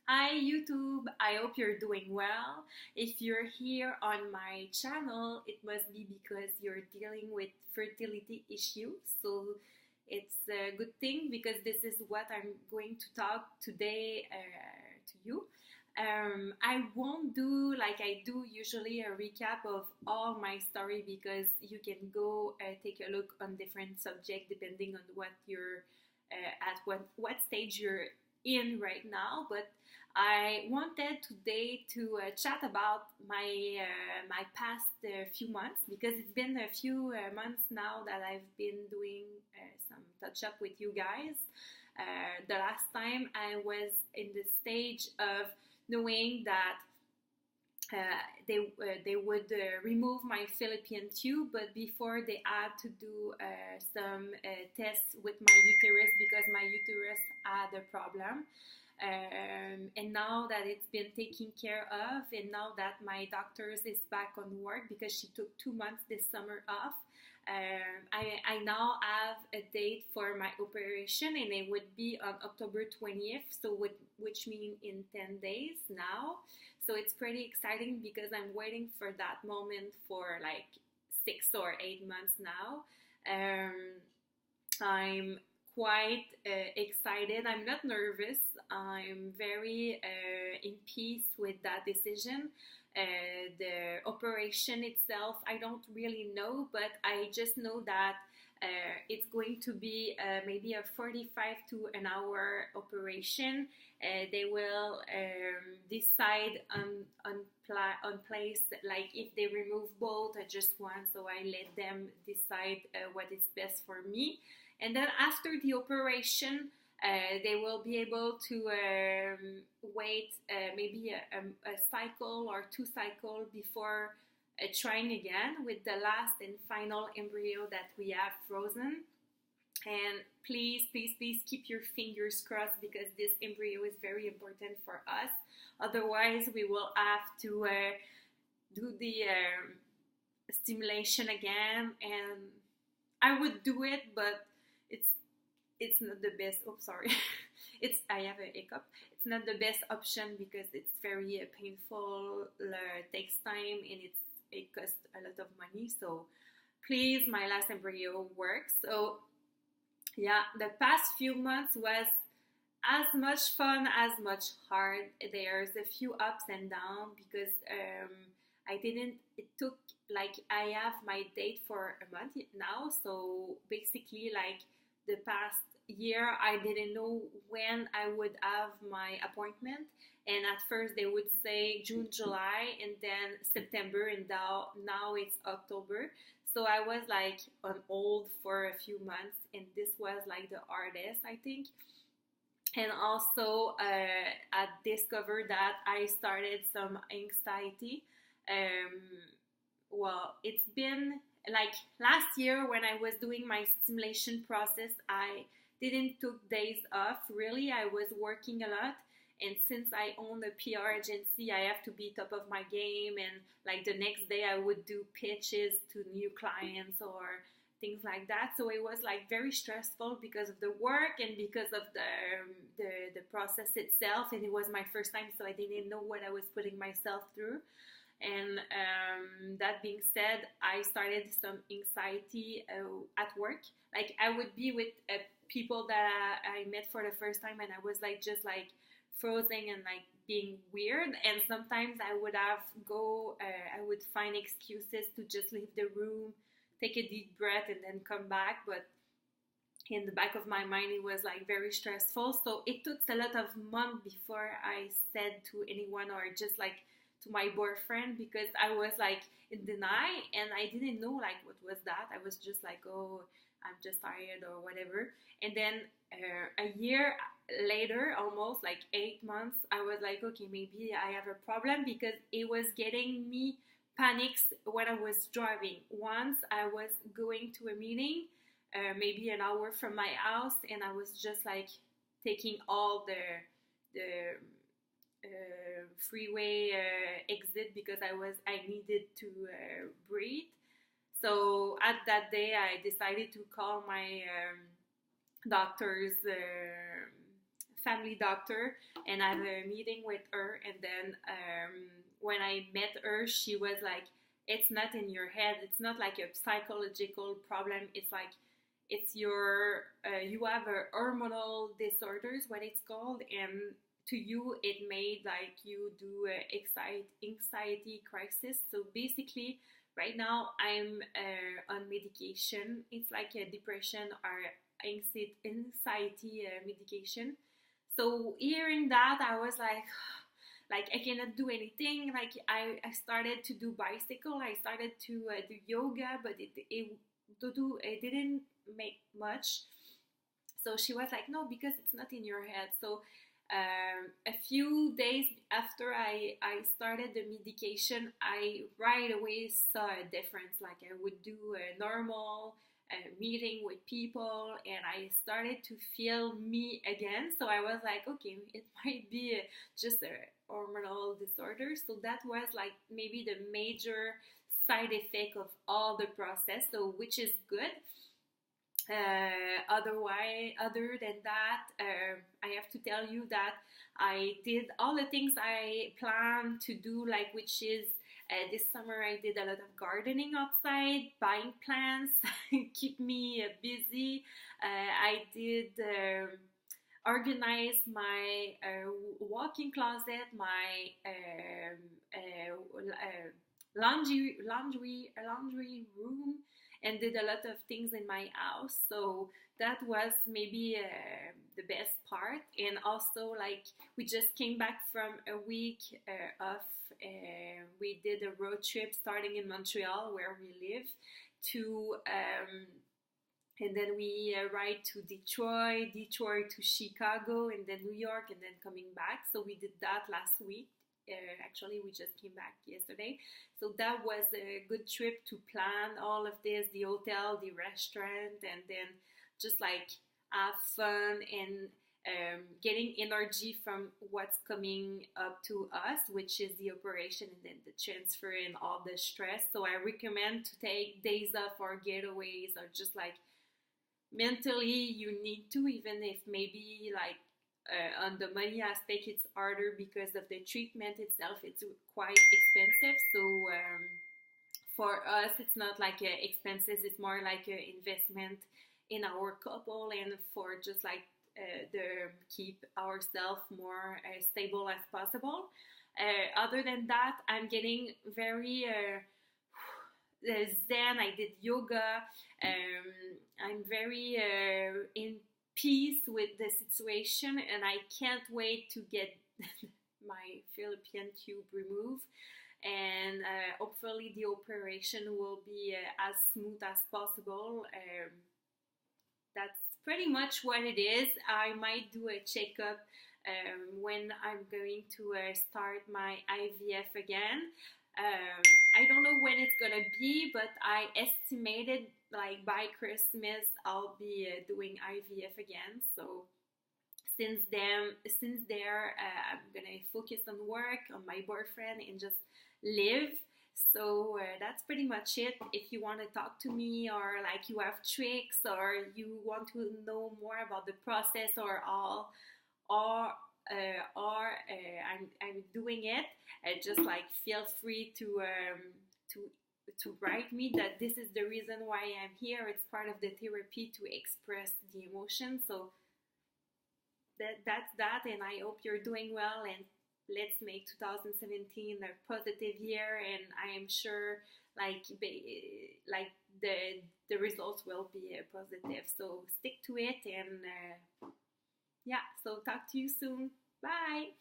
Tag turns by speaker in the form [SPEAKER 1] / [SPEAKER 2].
[SPEAKER 1] Hi YouTube, I hope you're doing well. If you're here on my channel, it must be because you're dealing with fertility issues. So it's a good thing because this is what I'm going to talk today to you. I won't do like I do usually a recap of all my story because you can go take a look on different subject depending on what you're at what stage you're in right now. But I wanted today to chat about my past few months because it's been a few months now that I've been doing some touch up with you guys. The last time I was in the stage of knowing that they would remove my fallopian tube, but before they had to do some tests with my uterus because my uterus had a problem. And now that it's been taken care of, and now that my doctor's is back on work because she took 2 months this summer off, I now have a date for my operation, and it would be on October 20th, so which means in 10 days now. So it's pretty exciting because I'm waiting for that moment for like 6 or 8 months now. I'm quite excited. I'm not nervous. I'm very in peace with that decision. The operation itself, I don't really know, but I just know that it's going to be maybe a 45 to an hour operation. They will decide on place, like if they remove both or just one. So I let them decide what is best for me. And then after the operation, they will be able to wait maybe a cycle or 2 cycles before trying again with the last and final embryo that we have frozen. And please, please, please keep your fingers crossed because this embryo is very important for us. Otherwise, we will have to do the stimulation again, and I would do it, but it's not the best. Oh, sorry. I have a hiccup. It's not the best option because it's very painful, takes time, and it costs a lot of money. So please, my last embryo works. So yeah, the past few months was as much fun as much hard. There's a few ups and downs because I didn't. It took like I have my date for a month now. So basically, like the past year, I didn't know when I would have my appointment. And at first, they would say June, July, and then September, and now it's October. So I was like on hold for a few months, and this was like the hardest, I think. And also, I discovered that I started some anxiety. Um, well, it's been like last year when I was doing my stimulation process, I didn't took days off. Really, I was working a lot. And since I own a PR agency, I have to be top of my game. And like the next day, I would do pitches to new clients or things like that. So it was like very stressful because of the work and because of the process itself. And it was my first time, so I didn't know what I was putting myself through. And that being said, I started some anxiety at work. Like I would be with people that I met for the first time, and I was like just like frozen and like being weird. And sometimes I would I would find excuses to just leave the room, take a deep breath, and then come back. But in the back of my mind, it was like very stressful. So it took a lot of months before I said to anyone or just like to my boyfriend, because I was like in denial and I didn't know like what was that. I was just like, oh, I'm just tired or whatever. And then a year later, almost like 8 months, I was like, okay, maybe I have a problem because it was getting me panics when I was driving. Once I was going to a meeting, maybe an hour from my house, and I was just like taking all the freeway exit because I needed to breathe. So at that day, I decided to call my doctor's family doctor, and I have a meeting with her. And then when I met her, she was like, it's not in your head. It's not like a psychological problem. It's like it's your you have a hormonal disorders, what it's called, and to you it made like you do anxiety crisis. So basically, right now I'm on medication. It's like a depression or anxiety medication. So hearing that, I was like I cannot do anything. Like I started to do bicycle. I started to do yoga, but it didn't make much. So she was like, no, because it's not in your head. So a few days after I started the medication, I right away saw a difference. Like I would do a normal meeting with people, and I started to feel me again. So I was like, okay, it might be just a hormonal disorder. So that was like maybe the major side effect of all the process. So which is good. Other than that, I have to tell you that I did all the things I planned to do, like which is this summer I did a lot of gardening outside, buying plants, keep me busy. I did organize my walk-in closet, my laundry room, and did a lot of things in my house. So that was maybe the best part. And also, like, we just came back from a week of we did a road trip starting in Montreal, where we live, to and then we ride to Detroit to Chicago, and then New York, and then coming back. So we did that last week. Actually, we just came back yesterday. So that was a good trip to plan all of this, the hotel, the restaurant, and then just like have fun and getting energy from what's coming up to us, which is the operation and then the transfer and all the stress. So I recommend to take days off or getaways, or just like mentally you need to, even if maybe like on the money aspect it's harder because of the treatment itself. It's quite expensive. So for us it's not like expenses, it's more like an investment in our couple, and for just like the keep ourselves more stable as possible. Other than that, I'm getting very zen. I did yoga. I'm very in peace with the situation, and I can't wait to get my fallopian tube removed, and hopefully the operation will be as smooth as possible. That's pretty much what it is. I might do a checkup when I'm going to start my IVF again. I don't know when it's gonna be, but I estimated like by Christmas I'll be doing IVF again. So since there, I'm gonna focus on work, on my boyfriend, and just live. So that's pretty much it. If you want to talk to me, or like you have tricks, or you want to know more about the process, or all, or I'm doing it, just like feel free to write me that this is the reason why I'm here. It's part of the therapy to express the emotion. So that's that, and I hope you're doing well, and let's make 2017 a positive year, and I am sure like the results will be positive. So stick to it, and yeah, so talk to you soon. Bye.